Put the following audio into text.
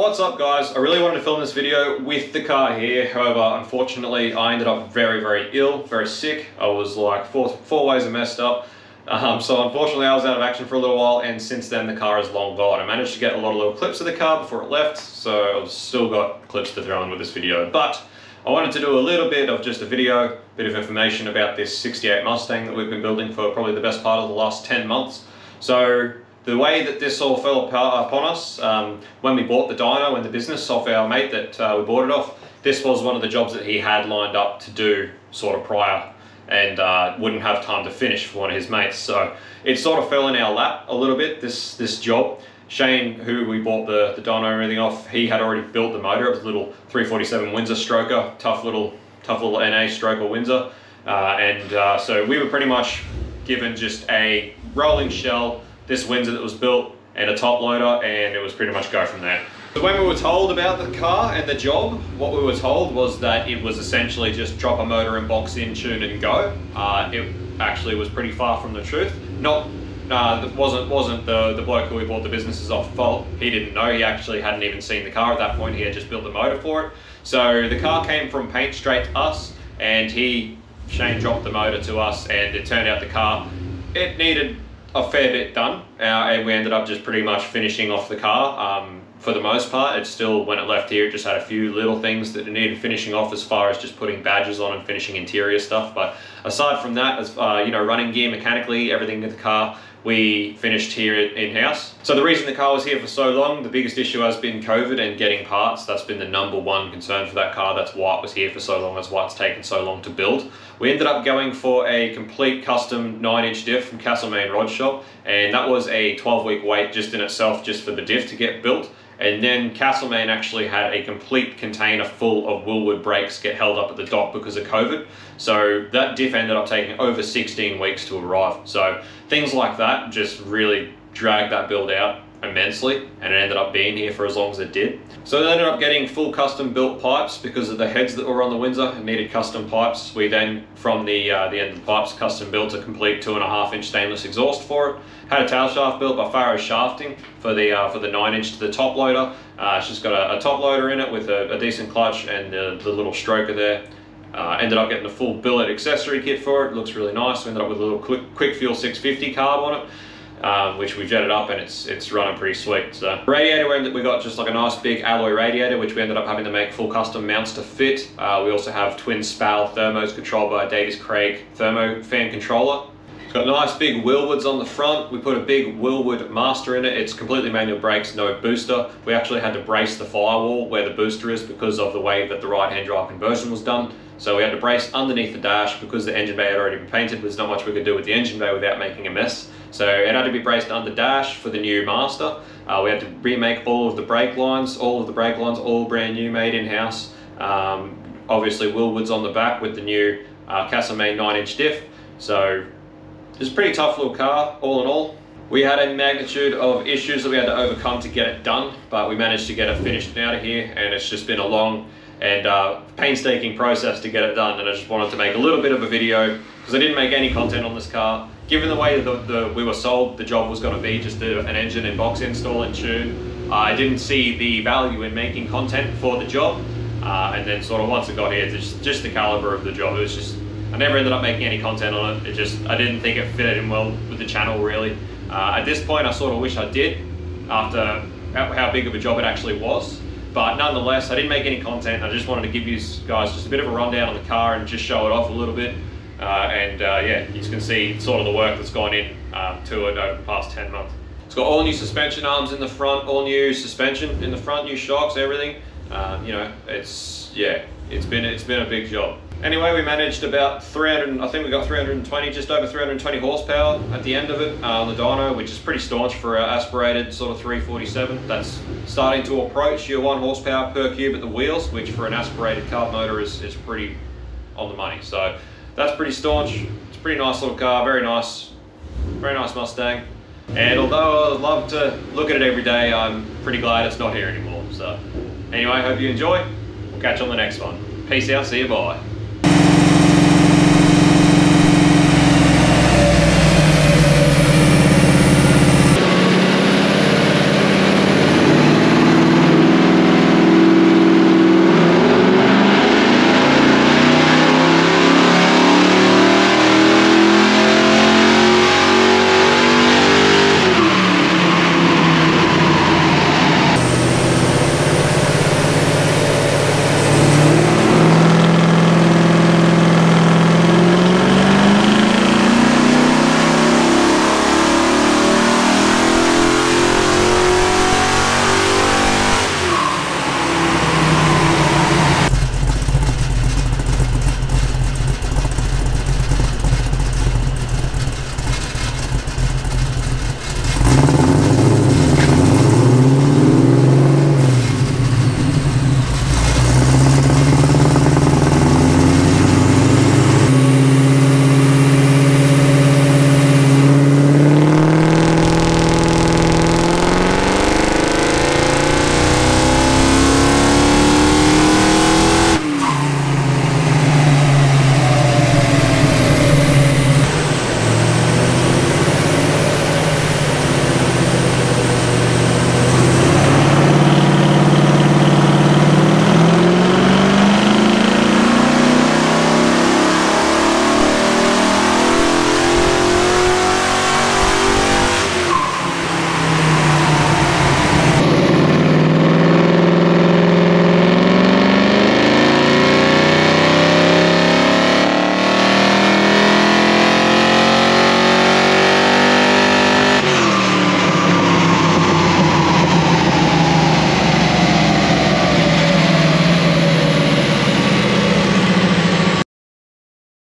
What's up guys? I really wanted to film this video with the car here. However, unfortunately, I ended up very ill, very sick. I was like four ways messed up. So unfortunately I was out of action for a little while, and since then the car is long gone. I managed to get a lot of little clips of the car before it left, so I've still got clips to throw in with this video. But I wanted to do a little bit of just a video, bit of information about this 68 Mustang that we've been building for probably the best part of the last 10 months. So the way that this all fell upon us, when we bought the dyno and the business off our mate that we bought it off, this was one of the jobs that he had lined up to do sort of prior, and wouldn't have time to finish for one of his mates. So it sort of fell in our lap a little bit, this job. Shane, who we bought the dyno and everything off, he had already built the motor. It was a little 347 Windsor stroker, tough little NA stroker Windsor. So we were pretty much given just a rolling shell, this Windsor that was built, and a top loader, and it was pretty much go from there. So when we were told about the car and the job, what we were told was that it was essentially just drop a motor and box in, tune and go. It actually was pretty far from the truth. It wasn't the bloke who we bought the businesses off fault. He didn't know, he actually hadn't even seen the car at that point. He had just built the motor for it. So the car came from paint straight to us, and Shane dropped the motor to us, and it turned out the car, it needed a fair bit done, and we ended up just pretty much finishing off the car. For the most part, it still, when it left here, it just had a few little things that it needed finishing off, as far as just putting badges on and finishing interior stuff. But aside from that, as running gear, mechanically, everything in the car, we finished here in-house. So the reason the car was here for so long, the biggest issue has been COVID and getting parts. That's been the #1 concern for that car. That's why it was here for so long, that's why it's taken so long to build. We ended up going for a complete custom 9-inch diff from Castlemaine Rod Shop, and that was a 12-week wait just in itself, just for the diff to get built. And then Castlemaine actually had a complete container full of Wilwood brakes get held up at the dock because of COVID. So that diff ended up taking over 16 weeks to arrive. So things like that just really dragged that build out immensely, and it ended up being here for as long as it did. So they ended up getting full custom built pipes because of the heads that were on the Windsor and needed custom pipes. We then, from the end of the pipes, custom built a complete 2.5-inch stainless exhaust for it. Had a tail shaft built by Faro Shafting for the 9-inch to the top loader. It's just got a top loader in it with a decent clutch and the little stroker there. Ended up getting the full billet accessory kit for it. Looks really nice. We ended up with a little quick fuel 650 carb on it, which we jetted up, and it's running pretty sweet. So radiator, we got just like a nice big alloy radiator, which we ended up having to make full custom mounts to fit. We also have twin SPAL thermos controlled by a Davis Craig thermo fan controller. It's got nice big Wilwoods on the front. We put a big Wilwood master in it. It's completely manual brakes, no booster. We actually had to brace the firewall where the booster is because of the way that the right-hand drive conversion was done. So we had to brace underneath the dash because the engine bay had already been painted. There's not much we could do with the engine bay without making a mess. So it had to be braced under dash for the new master. We had to remake all of the brake lines, all brand new, made in-house. Obviously Wilwoods on the back with the new Castlemaine 9-inch diff. So it's a pretty tough little car, all in all. We had a magnitude of issues that we had to overcome to get it done, but we managed to get it finished and out of here, and it's just been a long and painstaking process to get it done, and I just wanted to make a little bit of a video because I didn't make any content on this car. Given the way that we were sold the job was going to be just an engine and box install and tune, I didn't see the value in making content for the job, and then sort of once it got here, just the caliber of the job, it was just, I never ended up making any content on it. I didn't think it fitted in well with the channel, really. At this point, I sort of wish I did, after how big of a job it actually was. But nonetheless, I didn't make any content. I just wanted to give you guys just a bit of a rundown on the car and just show it off a little bit. Yeah, you can see sort of the work that's gone in to it over the past 10 months. It's got all new suspension arms in the front, all new suspension in the front, new shocks, everything. It's been a big job. Anyway, we managed about 300, I think we got 320, just over 320 horsepower at the end of it on the dyno, which is pretty staunch for an aspirated sort of 347. That's starting to approach your 1 horsepower per cube at the wheels, which for an aspirated carb motor is pretty on the money. So that's pretty staunch. It's a pretty nice little car, very nice Mustang. And although I'd love to look at it every day, I'm pretty glad it's not here anymore. So anyway, hope you enjoy. We'll catch you on the next one. Peace out, see you, bye.